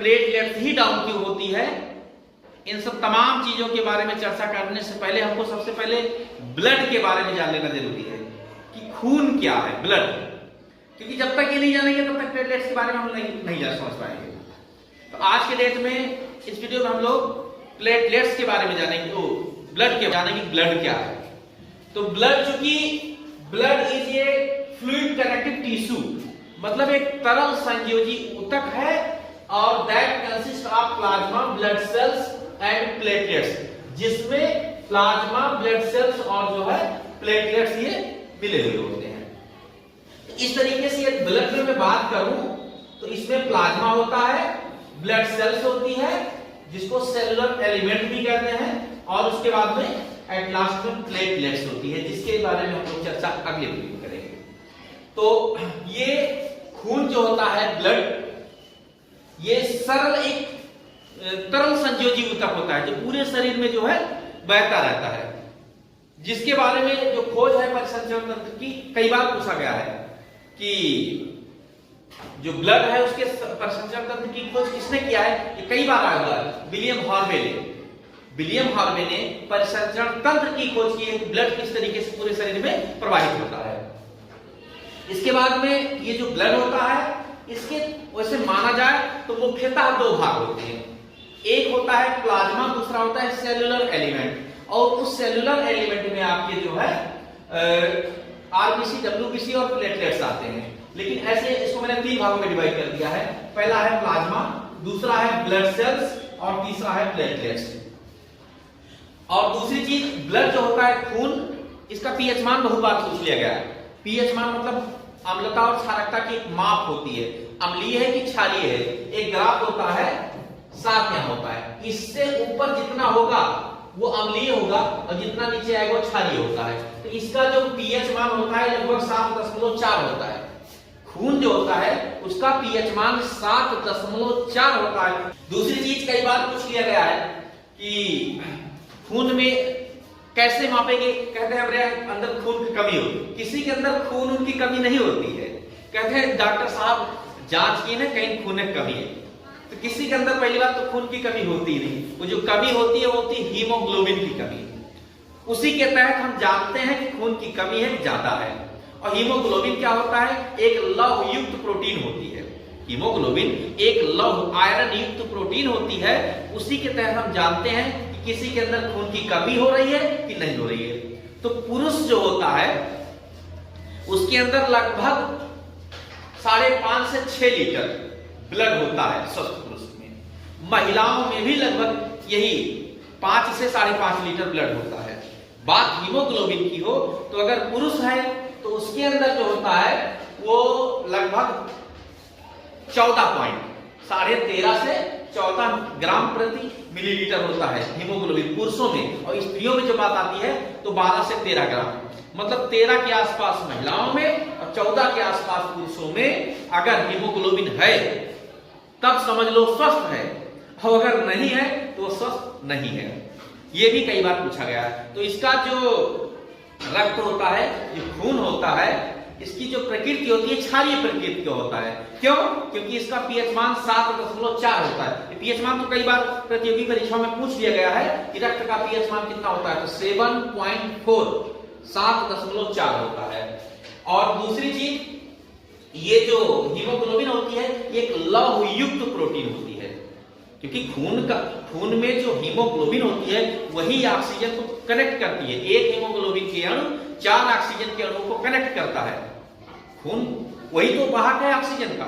Platelets ही down क्यों होती है, इन सब तमाम चीजों के बारे में चर्चा करने से पहले हमको सबसे पहले ब्लड के बारे में जान लेना जरूरी है कि खून क्या है, ब्लड। क्योंकि जब तक ये नहीं जानेंगे तब तक प्लेटलेट्स के बारे में हम नहीं समझ पाएंगे। तो आज के डेट में इस वीडियो में हम लोग प्लेटलेट्स के बारे में जानेंगे, तो ब्लड के जानेंगे ब्लड क्या है। तो ब्लड, चूंकि blood is a fluid connective tissue, मतलब एक तरल संयोजी ऊतक है, और that consist of plasma, blood cells and platelets, जिसमें प्लाज्मा, ब्लड सेल्स और जो है प्लेटलेट्स ये मिले हुए होते हैं। इस तरीके से ये ब्लड में मैं बात करूं तो इसमें प्लाज्मा होता है, ब्लड सेल्स होती है जिसको सेलुलर एलिमेंट भी कहते हैं, और उसके बाद में एट लास्ट में प्लेटलेट्स होती है, जिसके बारे में हम लोग चर्चा अगले वीडियो में करेंगे। तो ये खून जो होता है, ब्लड, ये सरल एक तरल संयोजी ऊतक होता है जो पूरे शरीर में जो है बहता रहता है, जिसके बारे में जो खोज है परिसंचरण तंत्र की, कई बार पूछा गया है कि जो ब्लड है उसके परिसंचरण तंत्र की खोज किसने किया है, ये कई बार आया हुआ है। विलियम हार्वे ने परिसंचरण तंत्र की खोज की है कि ब्लड किस तरीके से पूरे शरीर में प्रवाहित होता है। इसके बाद में ये जो ब्लड होता है, इसके वैसे माना जाए तो मुख्यतः दो भाग होते हैं, एक होता है प्लाज्मा, दूसरा होता है सेलुलर एलिमेंट। और उस सेलुलर एलिमेंट में आपके जो है आरबीसी, डब्ल्यूबीसी और प्लेटलेट्स आते हैं। लेकिन ऐसे इसको मैंने तीन भागों में डिवाइड कर दिया है, पहला है प्लाज्मा, दूसरा है ब्लड सेल्स और तीसरा है प्लेटलेट्स। और दूसरी चीज, ब्लड जो होता है खून, इसका पीएच मान बहुत बार पूछ लिया गया है। पीएच मान मतलब अम्लता और क्षारकता की एक माप होती है, अम्लीय है कि क्षारीय है। एक ग्राफ होता है, 7 यहां होता है, इससे ऊपर जितना होगा वो अम्लीय होगा और जितना नीचे आएगा वो क्षारीय होता है। तो इसका जो पीएच मान होता है लगभग 7.4 होता है। खून जो होता है उसका पीएच मान 7.4 होता है। दूसरी चीज कई बार पूछ लिया गया है कि खून में कैसे मापेंगे, कहते हैं मेरे अंदर खून की कमी होती, किसी के अंदर खून की कमी नहीं होती है। कहते हैं डॉक्टर साहब जांच की ना, कहीं खून में कमी है, तो किसी के अंदर पहली बात तो खून की कमी होती नहीं। वो जो कमी होती है वो होती है हीमोग्लोबिन की कमी। उसी के तहत हम जानते हैं कि खून की कमी है, ज्यादा है। और हीमोग्लोबिन क्या होता है, एक लौह युक्त प्रोटीन होती है। हीमोग्लोबिन एक लौह आयरन युक्त प्रोटीन होती है। उसी के तहत हम जानते हैं कि किसी के अंदर खून की कमी हो रही है कि नहीं हो रही है। तो पुरुष जो होता है उसके अंदर लगभग 5.5 से 6 लीटर ब्लड होता है स्वस्थ पुरुष में। महिलाओं में भी लगभग यही 5 से 5.5 लीटर ब्लड होता है। बात हीमोग्लोबिन की हो तो अगर पुरुष है तो उसके अंदर जो होता है वो लगभग 13.5 से 14 ग्राम प्रति मिलीलीटर होता है हीमोग्लोबिन पुरुषों में। और स्त्रियों में जो बात आती है तो 12 से 13 ग्राम, मतलब 13 के आसपास महिलाओं में और 14 के आसपास पुरुषों में अगर हीमोग्लोबिन है तब समझ लो स्वस्थ है, और अगर नहीं है तो स्वस्थ नहीं है। ये भी कई बार पूछा गया है। तो इसका जो रक्त होता है, जो खून होता है, इसकी जो प्रकृति होती है क्षारीय प्रकृति का होता है। क्यों? क्योंकि इसका पीएच मान 7.4 होता है। पीएच मान तो कई बार प्रतियोगी परीक्षाओं में पूछ लिया गया है कि रक्त का पीएच मान कितना होता है, तो 7.4 7.4 होता है। और दूसरी चीज, ये जो हीमोग्लोबिन होती है एक लौह युक्त प्रोटीन होती है, क्योंकि खून में जो हीमोग्लोबिन होती है वही ऑक्सीजन को कनेक्ट करती है। एक हीमोग्लोबिन के अणु 4 ऑक्सीजन के अणुओं को कनेक्ट करता है। खून वही तो वाहक है ऑक्सीजन का,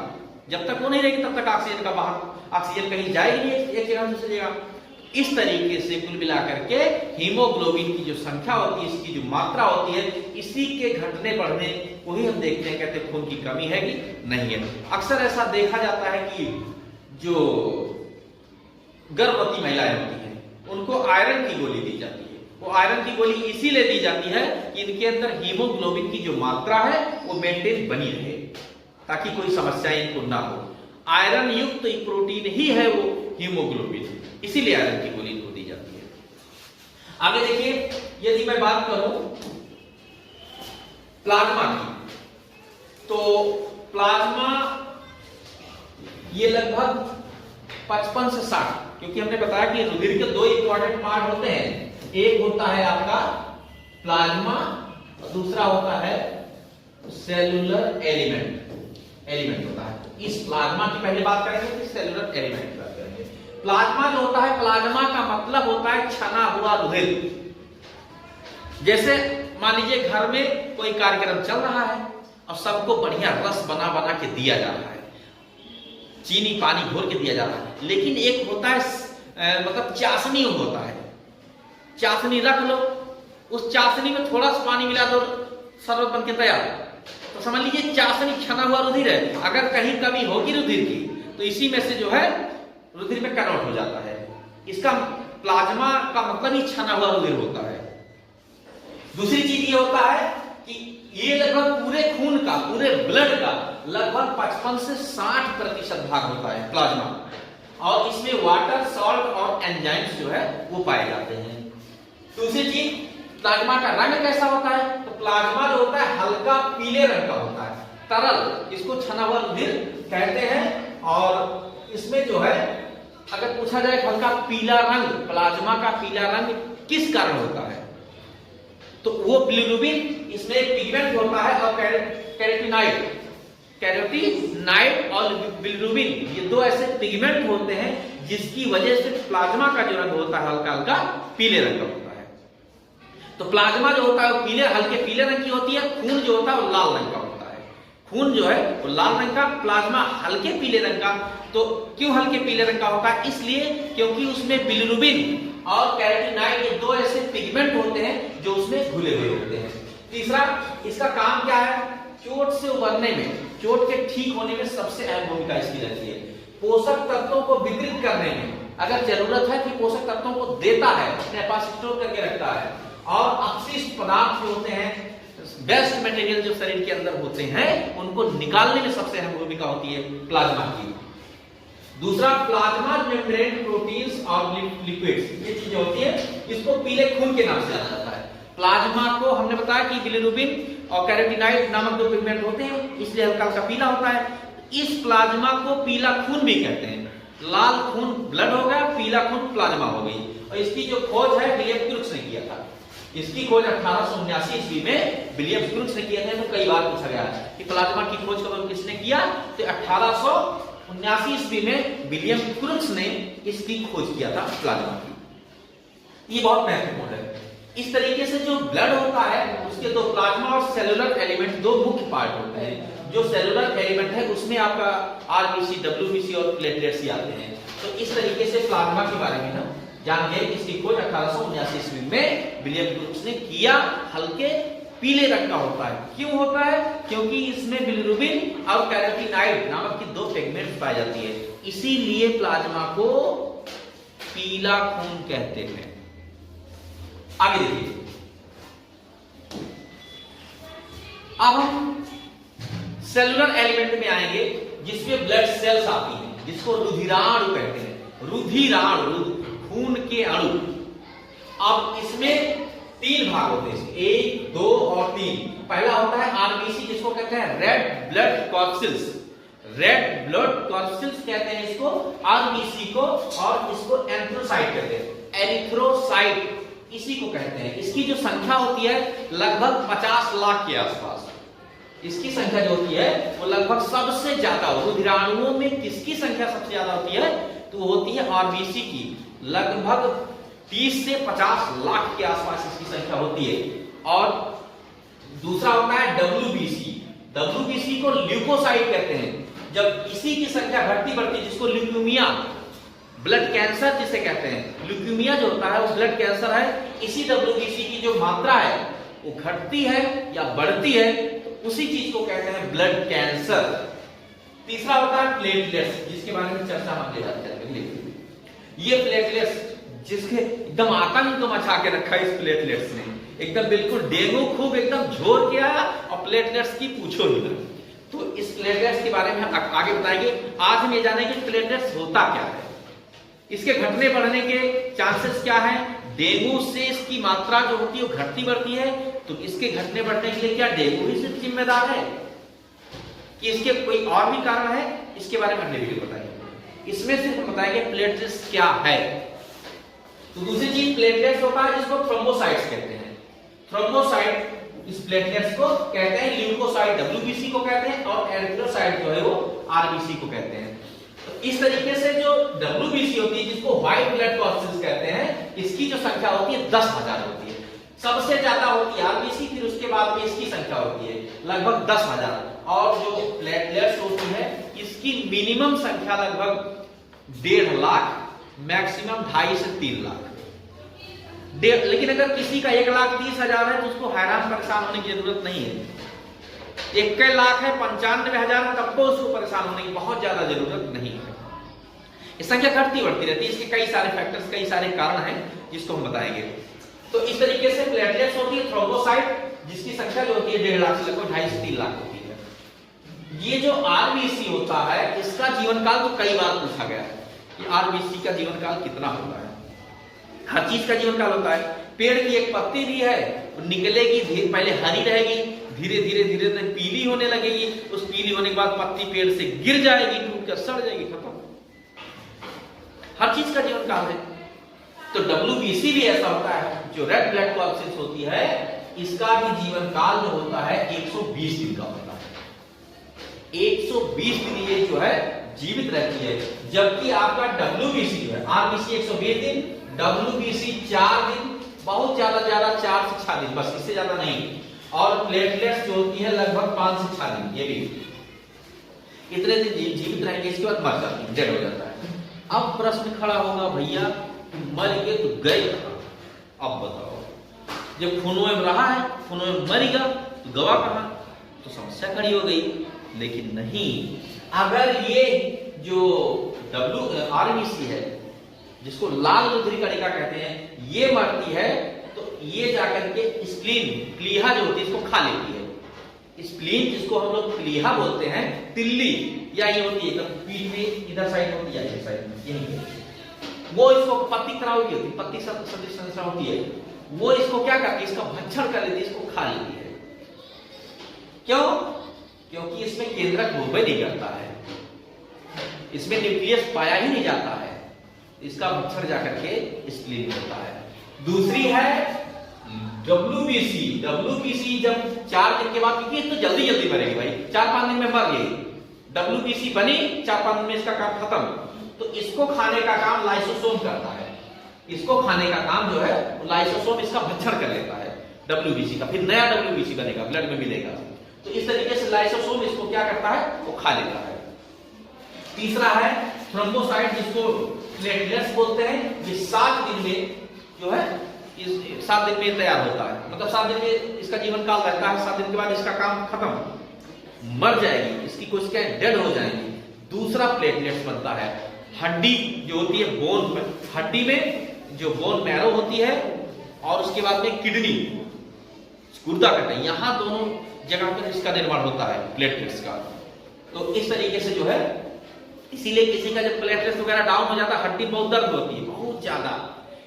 जब तक वो नहीं रहेगी तब तक ऑक्सीजन का वाहक, ऑक्सीजन कहीं जाएगी नहीं एक जगह से दूसरी जगह। इस तरीके से कुल मिलाकर के हीमोग्लोबिन की जो संख्या होती है, इसकी जो मात्रा होती है, इसी के घटने बढ़ने को ही हम देखते हैं, कहते हैं खून की कमी है कि नहीं है। अक्सर ऐसा देखा जाता है कि जो गर्भवती महिलाएं होती हैं उनको आयरन की गोली दी जाती है। वो आयरन की गोली इसीलिए दी जाती है कि इनके अंदर हीमोग्लोबिन की जो मात्रा है वो मेंटेन बनी रहे, ताकि कोई समस्या इनको ना हो। आयरन युक्त प्रोटीन ही है वो हीमोग्लोबिन, इसीलिए आयरन की गोली इनको दी जाती है। आगे देखिए, यदि मैं बात करूं प्लाज्मा की, तो प्लाज्मा ये लगभग 55 से 60, क्योंकि हमने बताया कि रुधिर के दो इंपॉर्टेंट पार्ट होते हैं, एक होता है आपका प्लाज्मा और दूसरा होता है सेलुलर एलिमेंट होता है। इस प्लाज्मा की पहले बात करेंगे, फिर सेलुलर एलिमेंट की बात करेंगे। प्लाज्मा जो होता है, प्लाज्मा का मतलब होता है छना हुआ रुधिर। जैसे मान लीजिए घर में कोई कार्यक्रम चल रहा है और सबको बढ़िया रस बना बना के दिया जा रहा है, चीनी पानी घोर के दिया जा रहा है, लेकिन एक होता है मतलब चाशनी होता है, चाशनी रख लो, उस चाशनी में थोड़ा सा पानी मिला दो, शरबत बन के तैयार। तो समझ लीजिए चाशनी छना हुआ रुधिर है, अगर कहीं कमी होगी रुधिर की तो इसी में से जो है रुधिर में कन्वर्ट हो जाता है। इसका प्लाज्मा का मतलब ही छना हुआ रुधिर होता है। दूसरी चीज ये होता है कि ये लगभग पूरे खून का, पूरे ब्लड का लगभग 55 से 60% भाग होता है प्लाज्मा, और इसमें वाटर, सॉल्ट और एंजाइम्स जो है वो पाए जाते हैं। दूसरी चीज, प्लाज्मा का रंग कैसा होता है? तो प्लाज्मा जो होता है हल्का पीले रंग का होता है, तरल, इसको छना हुआ रुधिर कहते हैं। और इसमें जो है अगर पूछा जाए हल्का पीला रंग, प्लाज्मा का पीला रंग किस कारण होता है, तो वो बिलिरुबिन, इसमें एक पिगमेंट होता है और कैरोटीनाइड और बिलिरुबिन, ये दो ऐसे पिगमेंट होते हैं जिसकी वजह से प्लाज्मा का जो रंग होता है हल्का हल्का पीले रंग का होता है। तो प्लाज्मा जो होता है वो हल्के पीले रंग की होती है, खून जो होता है वो लाल रंग का होता है। खून जो है वो लाल रंग का, प्लाज्मा हल्के पीले रंग का। तो क्यों हल्के पीले रंग का होता है? इसलिए क्योंकि उसमें बिलिरुबिन और कैरोटीनाइड, ये दो ऐसे पिगमेंट होते हैं जो उसमें घुले हुए होते हैं। तीसरा, इसका काम क्या है? चोट से उबरने में, चोट के ठीक होने में सबसे अहम भूमिका इसकी रहती है। पोषक तत्वों को वितरित करने में, अगर जरूरत है कि पोषक तत्वों को देता है, अपने पास स्टोर करके रखता है। और अपशिष्ट पदार्थ जो होते हैं, वेस्ट मटेरियल जो शरीर के अंदर होते हैं, उनको निकालने में सबसे अहम भूमिका होती है प्लाज्मा की। दूसरा, प्लाज्मा मेम्ब्रेन प्रोटीन्स और लिपिड्स, ये चीजें होती है, इसको पीले खून के नाम से जाना जाता है। प्लाज्मा को हमने बताया कि बिलिरुबिन और कैरोटीनाइड नामक दो पिगमेंट होते हैं, इसलिए हल्का हल्का पीला होता है। इस प्लाज्मा को पीला खून भी कहते हैं। लाल खून ब्लड हो गया, पीला खून प्लाज्मा हो गई। और इसकी जो खोज है विलियम क्रुक्स ने किया था। इसकी खोज 1879 ईस्वी में विलियम क्रुक्स ने किया था। तो कई बार पूछा गया कि प्लाज्मा की खोज कब किसने किया, तो 1879 ईस्वी में विलियम क्रुक्स ने इसकी खोज किया था प्लाज्मा की। ये बहुत महत्वपूर्ण है। इस तरीके से जो ब्लड होता है उसके दो, प्लाज्मा और सेलुलर एलिमेंट, दो मुख्य पार्ट होते हैं। जो सेलुलर एलिमेंट है उसमें आपका आरबीसी, डब्ल्यूबीसी और प्लेटलेट्स आते हैं। तो इस तरीके से प्लाज्मा के बारे में हम जान गए। इसकी खोज 1879 ईस्वी में विलियम क्रुक्स ने किया। हल्के पीले रंग का होता है। क्यों होता है? क्योंकि इसमें बिलिरुबिन और कैरोटीनाइड नामक की दो पिगमेंट्स पाई जाती है, इसीलिए प्लाज्मा को पीला खून कहते हैं। आगे देखिए, अब हम सेलुलर एलिमेंट में आएंगे जिसमें ब्लड सेल्स आती हैं, जिसको रुधिराणु कहते हैं। रुधिराणु, खून के अणु। अब इसमें 3 भाग होते हैं, 1, 2 और 3। पहला होता है आरबीसी, जिसको कहते हैं red blood corpuscles. Red blood corpuscles कहते हैं इसको, आरबीसी को, और इसको एंथ्रोसाइट कहते हैं, एरिथ्रोसाइट इसी को कहते हैं। इसकी जो संख्या होती है लगभग 50 लाख के आसपास। इसकी संख्या जो होती है वो लगभग सबसे ज्यादा, रुधिराणुओं में किसकी संख्या सबसे ज्यादा होती है? तो वो होती है आरबीसी की। लगभग 30 से 50 लाख के आसपास इसकी संख्या होती है। और दूसरा होता है डब्ल्यूबीसी। डब्ल्यूबीसी को ल्यूकोसाइट कहते हैं। जब इसी की संख्या घटती बढ़ती, जिसको ल्यूकेमिया, ब्लड कैंसर जिसे कहते हैं, ल्यूकेमिया जो होता है वो ब्लड कैंसर है। इसी डब्ल्यूबीसी की जो मात्रा है वो घटती है या बढ़ती है, तो उसी चीज को कहते हैं ब्लड कैंसर। तीसरा होता है प्लेटलेट्स, जिसके बारे में चर्चा हम ले जाते हैं। ये प्लेटलेट्स जिसके एकदम आतंक मचा के रखा है इस प्लेटलेट्स ने, एकदम बिल्कुल डेंगू खूब एकदम झोर के आया, और प्लेटलेट्स की पूछो ही ना। तो इस प्लेटलेट्स के बारे में हम आगे बताएंगे। आज हम ये जानेंगे प्लेटलेट्स होता क्या है, इसके घटने बढ़ने के चांसेस क्या है, डेंगू से इसकी मात्रा जो होती है वो घटती बढ़ती है, तो इसके घटने बढ़ने के लिए क्या डेंगू ही सिर्फ जिम्मेदार है कि इसके कोई और भी कारण है, इसके बारे में अगले वीडियो बताएंगे। इसमें सिर्फ बताएंगे प्लेटलेट्स क्या है। तो दूसरी चीज प्लेटलेट्स होता है जिसको थ्रोम्बोसाइट्स कहते हैं। थ्रोम्बोसाइट इस प्लेटलेट्स को कहते हैं, ल्यूकोसाइट डब्ल्यूबीसी को कहते हैं और एरिथ्रोसाइट जो है वो आरबीसी को कहते हैं। तो इस तरीके से जो डब्ल्यूबीसी होती है जिसको व्हाइट ब्लड कॉर्पसेस कहते हैं, इसकी जो संख्या होती है 10,000 होती है। सबसे ज्यादा होती है आरबीसी, फिर उसके बाद में इसकी संख्या होती है लगभग 10,000। और जो प्लेटलेट्स होती है इसकी मिनिमम संख्या लगभग 1.5 लाख, मैक्सिमम 2.5 से 3 लाख। लेकिन अगर किसी का 1,30,000 है तो उसको हैरान परेशान होने की जरूरत नहीं है। 1 लाख है, 95,000, तब तो उसको परेशान होने की बहुत ज्यादा जरूरत नहीं है। इस संख्या घटती बढ़ती रहती है, इसके कई सारे फैक्टर्स, कई सारे कारण हैं जिसको हम बताएंगे। तो इस तरीके से प्लेटलेट्स होती है थ्रोम्बोसाइट जिसकी संख्या जो होती है 1.5 लाख से लगभग 2.5 से 3 लाख होती है। ये जो आरबीसी होता है इसका जीवन काल तो कई बार पूछा गया है कि आरबीसी का जीवन काल कितना होता है। हर चीज का जीवन काल होता है। पेड़ की एक पत्ती भी है, निकलेगी, पहले हरी रहेगी, धीरे धीरे धीरे धीरे पीली होने लगेगी, उस पीली होने के बाद पत्ती पेड़ से गिर जाएगी, टूट कर सड़ जाएगी, खत्म। हर चीज का जीवन काल है। तो डब्ल्यूबीसी भी ऐसा होता है, जो रेड ब्लड कॉर्पसेस होती है इसका भी जीवन काल जो होता है 120 दिन का होता है। 120 दिन ये जो है जीवित रहती है, जबकि आपका डब्ल्यूबीसी जो है, आरबीसी 120 दिन, डब्ल्यूबीसी 4 दिन, बहुत ज्यादा 4 से 6 दिन, बस इससे ज्यादा नहीं। और प्लेटलेट्स जो होती है लगभग 5 से 6 दिन, ये भी इतने दिन जीवित रहेंगे, इसके बाद मर जाती है, डेड हो जाता है। अब प्रश्न खड़ा होगा, भैया मर गए तो गए कहां? अब बताओ, जब खूनों में रहा है, खूनों में मर गया तो गवा कहां? तो समस्या खड़ी हो गई। लेकिन नहीं, अगर ये जो आरबीसी है जिसको लाल रुधिर कणिका कहते हैं, ये मरती है तो ये जाकर के स्प्लीन, प्लीहा जो होती है, इसको खा लेती है। स्प्लीन जिसको हम लोग प्लीहा बोलते हैं, तिल्ली या ये होती है पीठ में इधर साइड होती है, इधर साइड यही है, वो इसको पत्ती तरह होती है, पत्ती सदृश संरचना होती है, वो इसको क्या करती है, इसका भक्षण कर लेती है, इसको खा लेती है। क्यों? क्योंकि इसमें केंद्रक रोबे नहीं करता है, इसमें न्यूक्लियस पाया ही नहीं जाता है, इसका भक्षण जाकर के स्प्लीन में होता है। दूसरी है डब्ल्यूबीसी। डब्ल्यूबीसी जब 4 दिन के बाद, क्योंकि तो जल्दी जल्दी मरेगी भाई, 4-5 दिन में मर गई, डब्ल्यूबीसी बनी, 4-5 दिन में इसका काम खत्म। तो इसको खाने का काम लाइसोसोम करता है, इसको खाने का काम जो है लाइसोसोम इसका भक्षण कर लेता है डब्ल्यूबीसी का, फिर नया डब्ल्यूबीसी बनेगा, ब्लड में मिलेगा। तो इस तरीके से लाइसोसोम इसको क्या करता है, वो खा लेता है। तीसरा है थ्रोम्बोसाइट जिसको प्लेटलेट्स बोलते हैं, ये 7 दिन में जो है, इस 7 दिन में तैयार होता है, मतलब 7 दिन में इसका जीवन काल रहता है। 7 दिन के बाद इसका काम खत्म, मर जाएगी, इसकी कोशिकाएं डेड हो जाएंगी। दूसरा प्लेटलेट्स बनता है, हड्डी जो होती है बोन में, हड्डी में जो बोन मैरो होती है, और उसके बाद में किडनी, गुर्दा कहते हैं, यहां दोनों जगह पर इसका निर्माण होता है प्लेटलेट्स का। तो इस तरीके से जो है, इसीलिए किसी का जब प्लेटलेट्स वगैरह डाउन हो जाता है, हड्डी बहुत दर्द होती है, बहुत ज्यादा,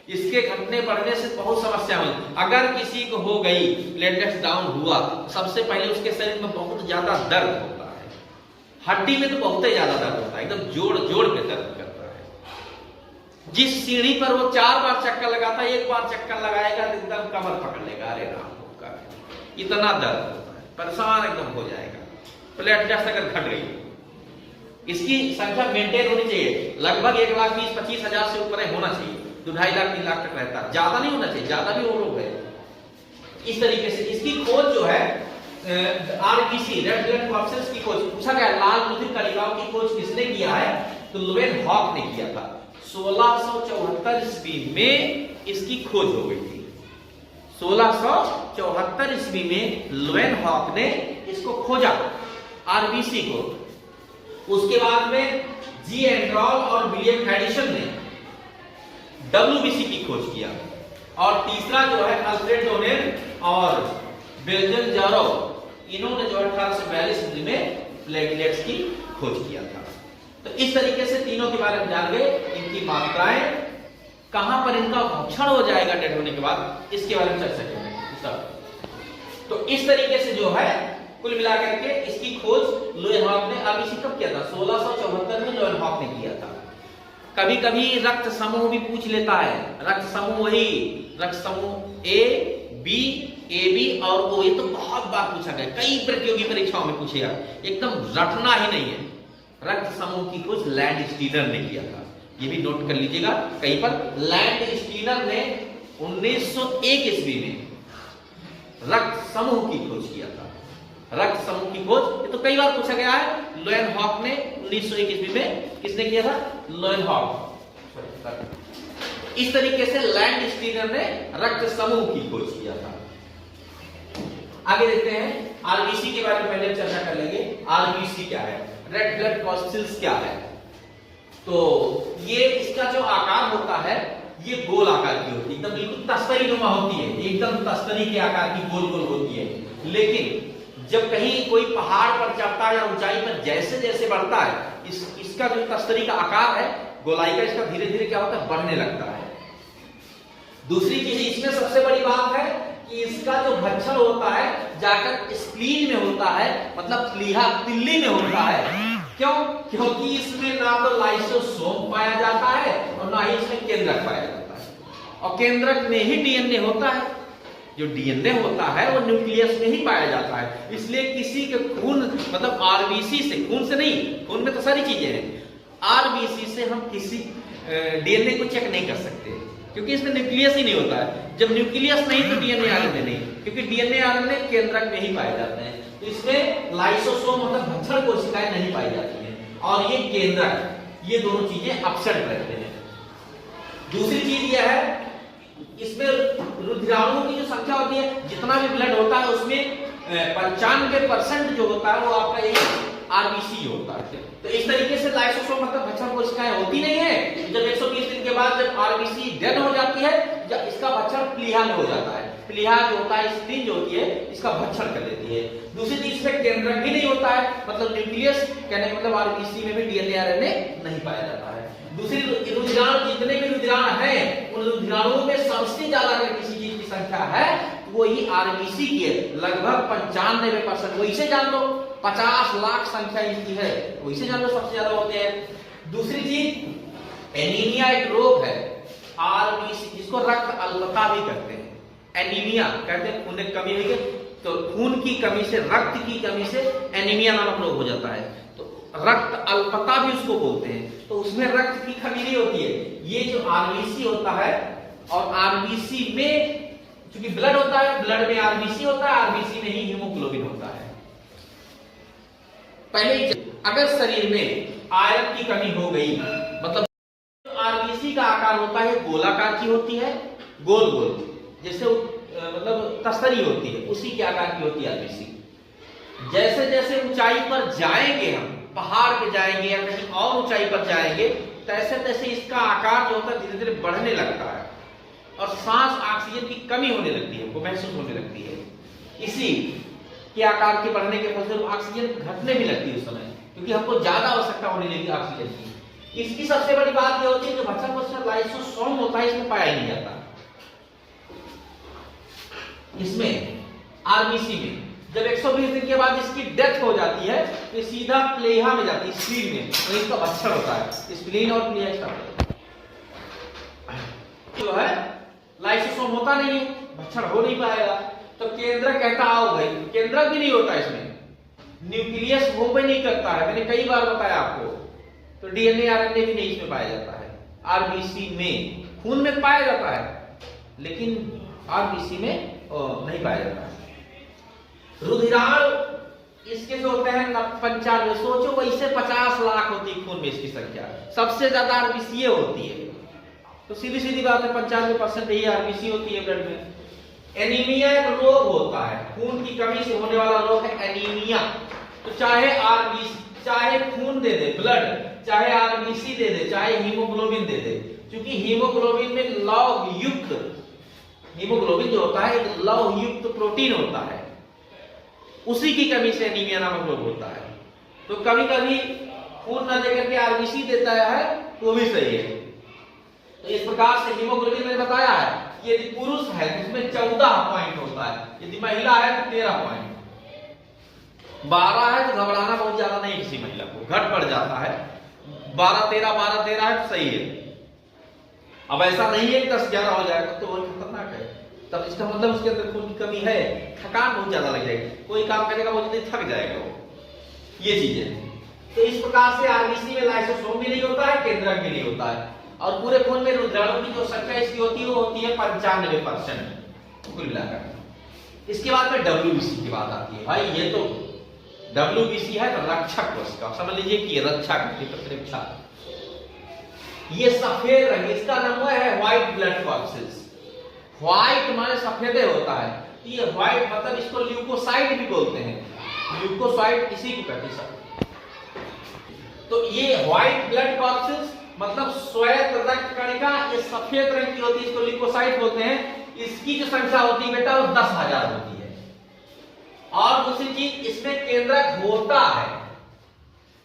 इसके घटने बढ़ने से बहुत समस्या हुई। अगर किसी को हो गई, प्लेटलेट्स डाउन हुआ, सबसे पहले उसके शरीर में बहुत ज्यादा दर्द होता है, हड्डी में तो बहुत ही ज्यादा दर्द होता है, एकदम जोड़ जोड़ पे दर्द करता है। जिस सीढ़ी पर वो 4 बार चक्कर लगाता है, 1 बार चक्कर लगाएगा तो एकदम कमर पकड़ लेगा, अरे राम, इतना दर्द होता है, परेशान एकदम हो जाएगा। प्लेटलेट्स अगर घट गई, इसकी संख्या मेंटेन होनी चाहिए, लगभग 1,20,000-25,000 से ऊपर होना चाहिए, 2.5 लाख 3 लाख तक रहता है, ज्यादा नहीं होना चाहिए, ज्यादा भी वो लोग है। इस तरीके से इसकी खोज जो है आरबीसी, रेड ब्लड कॉर्पसेस की खोज, पूछा गया लाल रुधिर कणिकाओं की खोज किसने किया है, तो लुवेनहॉक ने किया था। 1674 ईस्वी में इसकी खोज हो गई थी। 1674 ईस्वी में लुवेनहॉक ने इसको खोजा, आरबीसी को। उसके बाद में जी एंड्रॉल और विलियम एडिसन ने डब्ल्यूबीसी की खोज किया। और तीसरा जो है अल्फ्रेड डोनेल और बेल्जन जारोव, इन्होंने जो 1842 ईस्वी में प्लेटलेट्स की खोज किया था। तो इस तरीके से तीनों के बारे में जान गए, इनकी मात्राएं, कहां पर इनका भक्षण हो जाएगा डेड होने के बाद, इसके बारे में चर्चा करेंगे। तो इस तरीके से जो है कुल मिलाकर के इसकी खोज लोएनहॉक ने आरबीसी कब किया था? 1674 में लोएनहॉक ने किया था। कभी कभी रक्त समूह भी पूछ लेता है। रक्त समूह वही रक्त समूह ए बी, ए बी और ओ, ये तो बहुत बार पूछा गया, कई प्रतियोगी परीक्षाओं में पूछेगा, एकदम रटना ही नहीं है। रक्त समूह की खोज लैंड स्टीनर ने किया था, ये भी नोट कर लीजिएगा कहीं पर। लैंड स्टीनर ने 1901 ईस्वी में रक्त समूह की खोज किया था। रक्त समूह की खोज ये तो कई बार पूछा गया है। लोएनहॉक ने 1901 ईस्वी में किसने किया था? लोएनहॉक। इस तरीके से लैंड स्टीनर ने रक्त समूह की खोज किया था। आगे देखते हैं आरबीसी के बारे में पहले चर्चा कर लेंगे। आरबीसी क्या है? रेड ब्लड कॉर्पस्कल्स क्या है? तो ये इसका जो आकार होता है ये गोल आकार की होती है, एकदम बिल्कुल तस्तरी नुमा होती है, एकदम तस्तरी के आकार की गोल गोल होती है। लेकिन जब कहीं कोई पहाड़ पर चढ़ता है या ऊंचाई पर जैसे जैसे बढ़ता है इसका जो तस्तरी का आकार है गोलाई का, इसका धीरे धीरे क्या होता है? बढ़ने लगता है। दूसरी चीज इसमें सबसे बड़ी बात है कि इसका जो भक्षण होता है जाकर स्प्लीन में होता है, मतलब प्लीहा तिल्ली में होता है। क्यों? क्योंकि इसमें ना तो लाइसोसोम पाया जाता है और ना ही इसमें केंद्रक पाया जाता है। और केंद्रक में ही डीएनए होता है। जो डीएनए होता है वो न्यूक्लियस में ही पाया जाता है। इसलिए किसी के खून मतलब आरबीसी से, खून से नहीं, खून में तो सारी चीजें हैं, आरबीसी से हम किसी डीएनए को चेक नहीं कर सकते क्योंकि इसमें न्यूक्लियस ही नहीं होता है। जब न्यूक्लियस नहीं तो डीएनए आरएनए नहीं, क्योंकि डीएनए आरएनए केंद्रक में ही पाए जाते हैं। तो इसमें लाइसोसोम मतलब भक्षण कोशिकाएं नहीं पाई जाती हैं और ये केंद्रक, ये दोनों चीजें एब्सेंट रहते हैं। दूसरी चीज यह है इसमें रुधिराणुओं की जो संख्या होती है, जितना भी ब्लड होता है उसमें 95% जो होता है वो आपका एक आरबीसी होता है। तो इस तरीके से लाइसोसोम मतलब भक्षण कोशिकाएं होती नहीं है। जब 120 दिन के बाद जब आरबीसी डेड हो जाती है, जब इसका भक्षण प्लीहा में हो जाता है। प्लीहा जो होता है, स्प्लीन जो होती है, इसका भक्षण कर देती है। दूसरी चीज इसमें केंद्रक भी नहीं होता है, मतलब न्यूक्लियस, कहने का मतलब आरबीसी में भी डीएनए आरएनए नहीं पाया जाता है। दूसरी रुधिराणु, जितने भी रुधिराणु हैं उन रुधिराणुओं में सबसे ज्यादा अगर किसी चीज की संख्या है वो ही आरबीसी की है, लगभग 95%। वही से जान लो 50 लाख संख्या इनकी है, वही से जान लो सबसे ज्यादा होते हैं। दूसरी चीज एनीमिया एक रोग है, आरबीसी जिसको रक्त अल्पता भी कहते हैं। एनीमिया कहते हैं खून की कमी हुई है, तो खून की कमी से, रक्त की कमी से एनीमिया नामक रोग हो जाता है। तो रक्त अल्पता भी उसको बोलते हैं। तो उसमें रक्त की कमी नहीं होती है। ये जो आरबीसी होता है, और आरबीसी में क्योंकि ब्लड होता है, ब्लड में आरबीसी होता है, आरबीसी में ही हीमोग्लोबिन होता है। पहले अगर शरीर में आयरन की कमी हो गई, मतलब आरबीसी का आकार होता है गोलाकार की होती है, गोल गोल जैसे मतलब तस्तरी होती है, उसी के आकार की होती है आरबीसी। जैसे जैसे ऊंचाई पर जाएंगे, हम पहाड़ पे जाएंगे या कहीं और ऊंचाई पर जाएंगे, तैसे तैसे इसका आकार जो होता है धीरे धीरे बढ़ने लगता है और सांस ऑक्सीजन की कमी होने लगती है, हमको महसूस होने लगती है। इसी के आकार के बढ़ने के फलस्वरूप ऑक्सीजन घटने भी लगती है उस समय, क्योंकि हमको ज्यादा आवश्यकता होने लगी ऑक्सीजन की। इसकी सबसे बड़ी बात यह होती है जो भक्षण कोशिका लाइसोसोम होता है, इसमें पाया नहीं जाता। इसमें आरबीसी में जब 120 दिन के बाद इसकी डेथ हो जाती है तो सीधा प्लीहा में जाती है, स्प्लीन में, तो इसका भक्षण होता है। स्प्लीन और प्लीहा जो है लाइसोसोम होता नहीं है, भक्षण हो नहीं पाएगा। तो केंद्रक कहता आओ भाई, केंद्रक भी नहीं होता इसमें, न्यूक्लियस वो भी नहीं करता है, मैंने कई बार बताया आपको। तो डीएनए आरएनए भी नहीं इसमें पाया जाता है। आरबीसी में खून में पाया जाता है, लेकिन आरबीसी में नहीं पाया जाता है। रुधिराणु इसके जो होते हैं 95, सोचो वैसे 50 लाख होती है खून में इसकी संख्या, सबसे ज्यादा आरबीसी होती है। तो सीधी सीधी बात है 95% ही आरबीसी होती है ब्लड में। एनीमिया एक रोग होता है, खून की कमी से होने वाला रोग है एनीमिया। तो चाहे आरबीसी, चाहे खून दे दे ब्लड, चाहे आरबीसी दे दे, चाहे हीमोग्लोबिन दे दे, क्योंकि हीमोग्लोबिन में लौह युक्त, हीमोग्लोबिन जो होता है एक लौह युक्त प्रोटीन होता है, उसी की कमी से एनीमिया नामक रोग होता है। तो कभी कभी खून न देकर के आरबीसी देता है तो भी सही है। तो इस प्रकार से हीमोग्लोबिन मैंने बताया है कि यदि पुरुष है तो उसमें 14 पॉइंट होता है, यदि महिला है तो 13 पॉइंट। 12 है तो घबराना बहुत ज्यादा नहीं, किसी महिला को घट पड़ जाता है। 12-13 है तो सही है। अब ऐसा नहीं है कि 10-11 हो जाएगा तो वो खतरनाक है, तब इसका मतलब उसके अंदर खून की कमी है, थकान बहुत ज्यादा लग जाएगी, कोई काम करेगा वो जल्दी थक जाएगा वो, ये चीजें। तो इस प्रकार से आरबीसी में लाइसोसोम भी नहीं होता है, केंद्रक भी नहीं होता है, और पूरे खून में रुद्राणु की जो संख्या इसकी होती है वो होती है 95% कुल मिलाकर। इसके बाद में डब्ल्यूबीसी की बात आती है। भाई ये तो डब्ल्यूबीसी है तो रक्षक कोशिका, समझ लीजिए कि रक्षक की प्रतिरक्षा। ये सफेद रंग, इसका नाम है व्हाइट ब्लड कॉर्पसेस। व्हाइट माने सफेदे होता है, ये व्हाइट मतलब इसको ल्यूकोसाइट भी बोलते हैं, ल्यूकोसाइट इसी को कहते हैं। तो ये व्हाइट ब्लड कॉर्पसेस मतलब श्वेत रक्त कणिका, ये सफेद रंग की होती है, इसको ल्यूकोसाइट बोलते हैं। इसकी जो संख्या होती है बेटा वो 10,000 होती है। और दूसरी चीज, इसमें केंद्रक होता है,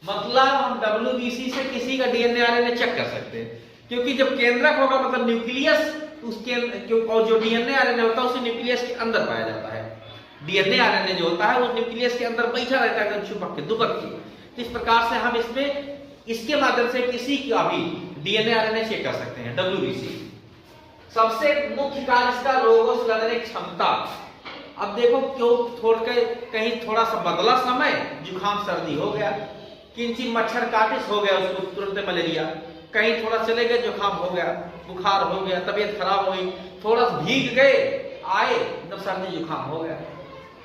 मतलब हम डब्ल्यूबीसी से किसी का डीएनए आरएनए चेक कर सकते हैं, क्योंकि जब केंद्रक होगा मतलब न्यूक्लियस उसके, और जो डीएनए आरएनए होता है उसे न्यूक्लियस के अंदर पाया जाता है। डीएनए आरएनए जो होता है वो न्यूक्लियस के अंदर बैठा रहता है एकदम छुपक के, दुबक के। इस प्रकार से हम इसमें इसके माध्यम से किसी का भी डीएनए आरएनए चेक कर सकते हैं, डब्ल्यूबीसी। सबसे मुख्य कार्य इसका रोगों से लड़ने की क्षमता। अब देखो क्यों कहीं थोड़ा सा बदला समय, जुकाम सर्दी हो गया, किंचित मच्छर काटिस हो गया उसको तुरंत मलेरिया, कहीं थोड़ा चले गए जुकाम हो गया, बुखार हो गया, तबीयत खराब हो गई, थोड़ा भीग गए आए एकदम सर्दी जुकाम हो गया।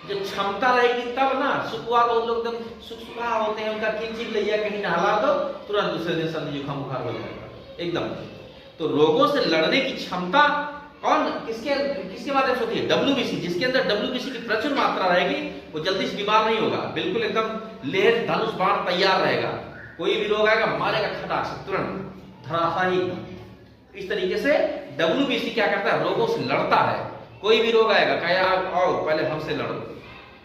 जब क्षमता रहेगी तब ना, सुखवा तो लोग एकदम सुखा होते हैं, उनका किंचित लिया कहीं नहला दो तुरंत दूसरे दिन सर्दी जुकाम बुखार हो जाएगा एकदम। तो रोगों से लड़ने की क्षमता कौन किसके माध्यम से होती है? डब्ल्यूबीसी। जिसके अंदर डब्ल्यूबीसी की प्रचुर मात्रा रहेगी वो जल्दी से बीमार नहीं होगा, बिल्कुल एकदम लेह धनुष बाण तैयार रहेगा, कोई भी रोग आएगा मारेगा खटाक से तुरंत धराशायी। इस तरीके से डब्ल्यूबीसी क्या करता है? रोगों से लड़ता है। कोई भी रोग आएगा कहे आओ पहले हमसे लड़ो,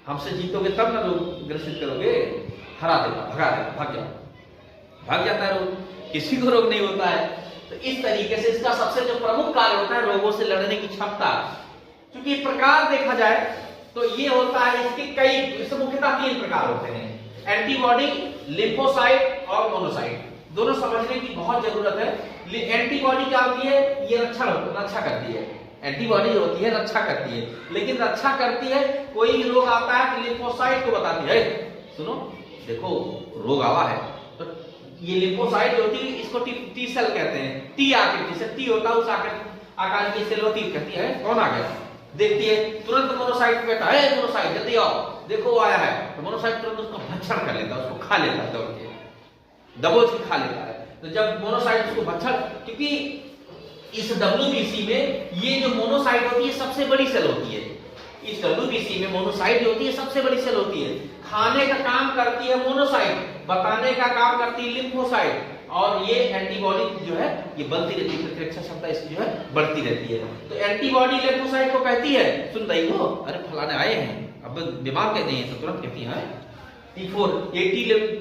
हमसे जीतोगे तब ना रोग ग्रसित करोगे, हरा देगा, भगा देगा, भाग जाता है रोग, किसी को रोग नहीं होता है। तो इस तरीके से इसका सबसे जो प्रमुख कार्य होता है रोगों से लड़ने की क्षमता। क्योंकि प्रकार देखा जाए तो ये होता है, इसके कई, इससे मुख्यतः 3 प्रकार होते हैं, एंटीबॉडी, लिम्फोसाइट और मोनोसाइट। दोनों समझने की बहुत जरूरत है। एंटीबॉडी क्या होती है? ये रक्षा करती है। एंटीबॉडी होती है रक्षा करती है, लेकिन रक्षा करती है, कोई भी रोग आता है तो लिम्फोसाइट को बताती है, सुनो देखो रोग आवा है, तो ये लिम्फोसाइट होती है, इसको टी सेल कहते हैं। टी आकृति से, टी होता है उस आकार की सेल होती कहती है कौन आ गया, देखती है तुरंत मोनोसाइट कहता है मोनोसाइट जल्दी आओ देखो आया है, तो मोनोसाइट तुरंत उसको भक्षण कर लेता है, उसको खा लेता है, दौड़ के दबोच के खा लेता है। तो जब मोनोसाइट उसको भक्षण, क्योंकि इस डब्ल्यूबीसी में ये जो मोनोसाइट होती है सबसे बड़ी सेल होती है। इस डब्ल्यूबीसी में मोनोसाइट होती है सबसे बड़ी सेल होती है। खाने का काम करती है मोनोसाइट, बताने का काम करती है लिम्फोसाइट, और ये एंटीबॉडी जो है ये बनती रहती है, प्रतिरक्षा क्षमता इसकी जो है बढ़ती रहती है। तो एंटीबॉडी लिम्फोसाइट को कहती है, सुन रही हो, अरे फलाने आए हैं अब बीमार कहते हैं तो तुरंत कहती है T4, ये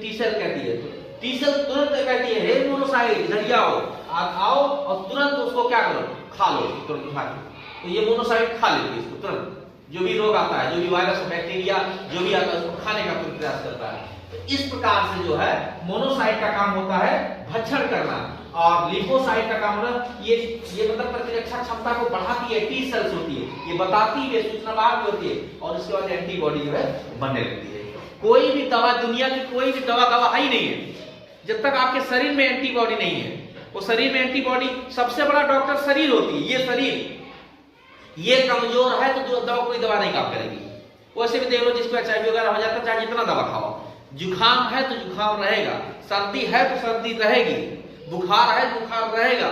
टी सेल कहती है, टी सेल तुरंत कहती है हे मोनोसाइट इधर आओ और तुरंत उसको क्या करो, खा लो तुरंत खा लो। तो ये मोनोसाइट खा लेती है इसको तुरंत, जो भी रोग आता है, जो भी वायरस बैक्टीरिया जो भी आता है उसको खाने का पूरा प्रयास करता है। तो इस प्रकार से जो है मोनोसाइट का काम होता है भक्षण करना, और लिम्फोसाइट का काम होना ये मतलब प्रतिरक्षा क्षमता को बढ़ाती है, टी सेल्स होती है, ये बताती है, सूचनावाहक होती है, और इसके बाद एंटीबॉडी जो है बनने लगती है। कोई भी दवा, दुनिया की कोई भी दवा आई नहीं है जब तक आपके शरीर में एंटीबॉडी नहीं है। वो शरीर में एंटीबॉडी, सबसे बड़ा डॉक्टर शरीर होती है, ये शरीर ये कमजोर है तो दवा, कोई दवा नहीं काम करेगी। वैसे भी देख लो जिसको HIV वगैरह हो जाता है, चाहे जितना दवा खाओ, जुकाम है तो जुकाम रहेगा, सर्दी है तो सर्दी रहेगी, बुखार है बुखार रहेगा,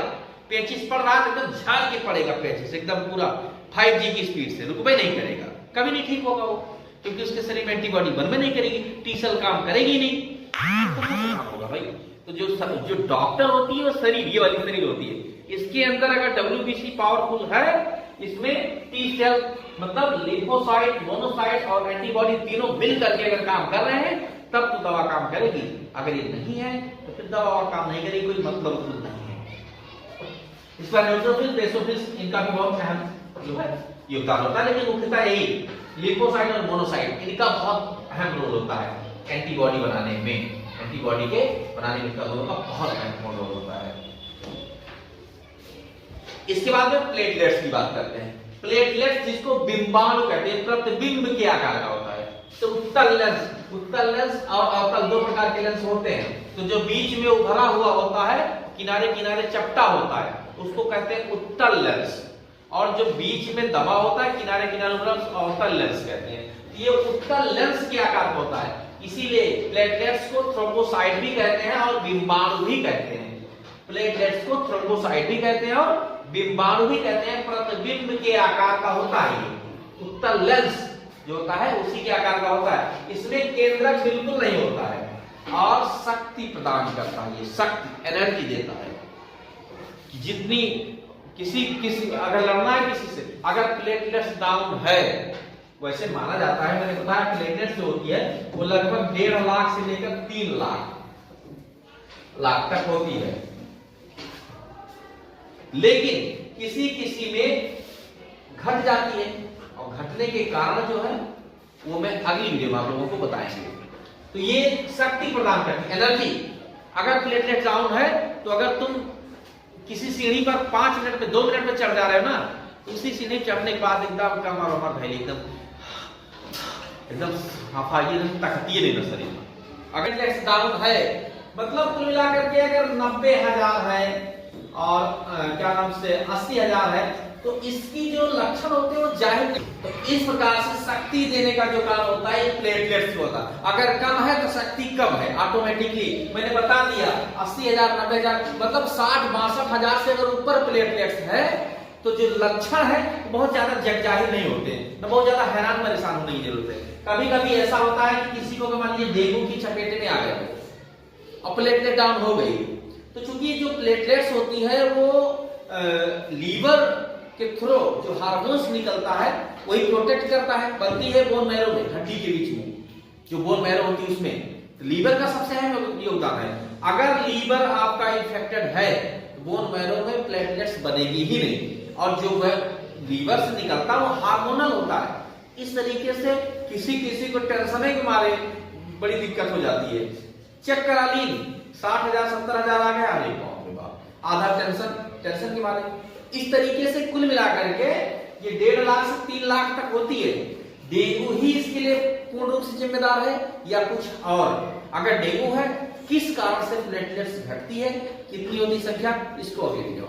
पेचिस पड़ रहा है तो एकदम झाड़ के पड़ेगा, पेचिस एकदम पूरा 5G की स्पीड से रुकबे नहीं करेगा, कभी नहीं ठीक होगा वो, क्योंकि उसके शरीर में एंटीबॉडी बनबे नहीं करेगी, टी सेल काम करेगी नहीं, तो होगा भाई। तो जो डॉक्टर होती है वो शरीर, ये वाली शरीर होती है, इसके अंदर अगर WBC पावरफुल है, इसमें टी सेल मतलब लिम्फोसाइट, मोनोसाइट और एंटीबॉडी तीनों मिल करके अगर काम कर रहे हैं तब तो दवा काम करेगी। अगर ये नहीं है तो फिर दवा और काम नहीं करेगी, कोई मतलब नहीं है। इस पर न्यूट्रोफिल, बेसोफिल इनका भी बहुत अहम जो है योगदान होता है, लेकिन मुख्यतः यही लिम्फोसाइट और मोनोसाइट इनका बहुत अहम रोल होता है एंटीबॉडी बनाने में। एंटीबॉडी के बनाने में दोनों का बहुत महत्वपूर्ण रोल होता है। इसके बाद में प्लेटलेट्स की बात करते हैं। प्लेटलेट्स जिसको बिंबाणु कहते हैं, प्रतिबिंब के आकार का होता है। तो उत्तल लेंस और अवतल दो प्रकार के लेंस होते हैं। तो जो बीच में उभरा हुआ होता है, किनारे किनारे चपटा होता है, उसको कहते हैं उत्तल लेंस। और जो बीच में दबा होता है, किनारे किनारे उभरा, उसको अवतल लेंस कहते हैं। ये उत्तल लेंस के आकार का होता है, इसीलिए प्लेटलेट्स को थ्रोम्बोसाइट भी कहते हैं और बिंबाणु भी कहते हैं। प्लेटलेट्स को थ्रोम्बोसाइट भी कहते हैं और बिंबाणु भी कहते हैं। प्रतिबिंब के आकार का होता है ये उत्तल लेंस जो होता है, उसी के आकार का होता है। इसमें केंद्रक बिल्कुल नहीं होता है और शक्ति प्रदान करता है। ये शक्ति, एनर्जी देता है। जितनी किसी अगर लड़ना है किसी से, अगर प्लेटलेट्स डाउन है, वैसे माना जाता है, मैंने बताया प्लेटलेट्स जो होती है वो लगभग 1.5 लाख से लेकर 3 लाख तक होती है। लेकिन किसी में घट जाती है, और घटने के कारण जो है वो मैं अगली वीडियो में आप लोगों को बताएंगे। तो ये शक्ति प्रदान करती है, एनर्जी। अगर प्लेटलेट डाउन है तो अगर तुम किसी सीढ़ी पर 5 मिनट में 2 मिनट में चढ़ जा रहे हो ना, उसी सीढ़ी चढ़ने के बाद एकदम कमर वमर धैले एकदम हाफाई तकती है नहीं शरीर में। अगर प्लेटलेट्स डाउन है मतलब कुल मिलाकर के अगर 90,000 है और क्या नाम से 80,000 है, तो इसकी जो लक्षण होते हैं वो जाहिर नहीं। तो इस प्रकार से शक्ति देने का जो काम होता है ये प्लेटलेट्स से होता है। अगर कम है तो शक्ति कम है ऑटोमेटिकली। मैंने बता दिया 80,000 90,000 मतलब 60-62,000 से अगर ऊपर प्लेटलेट्स है तो जो लक्षण है बहुत ज्यादा जगजाहिर नहीं होते, न बहुत ज्यादा हैरान परेशान होने की जरूरत है। कभी कभी ऐसा होता है कि किसी को मान लीजिए डेंगू की चपेटे में आ गए और प्लेटलेट डाउन हो गई, तो चूंकि जो प्लेटलेट्स होती है वो लीवर के थ्रू जो हार्मोन्स निकलता है वही प्रोटेक्ट करता है, बनती है बोन मैरो में, हड्डी के बीच में जो बोन मैरो होती है उसमें। तो लीवर का सबसे अहम योगदान है। अगर लीवर आपका इन्फेक्टेड है तो बोन मैरो में प्लेटलेट्स बनेगी ही नहीं, और जो लीवर से निकलता है वो हार्मोनल होता है। इस तरीके से किसी को टेंशन के मारे बड़ी दिक्कत हो जाती है। चेक करा ली 60,000 70,000 आ गया, अरे बाप रे बाप, आधा टेंशन के मारे। इस तरीके से कुल मिलाकर के ये 1.5 लाख से 3 लाख तक होती है। डेंगू ही इसके लिए पूर्ण रूप से जिम्मेदार है या कुछ और? अगर डेंगू है, किस कारण से प्लेटलेट्स घटती है, कितनी होती संख्या, इसको अगली वीडियो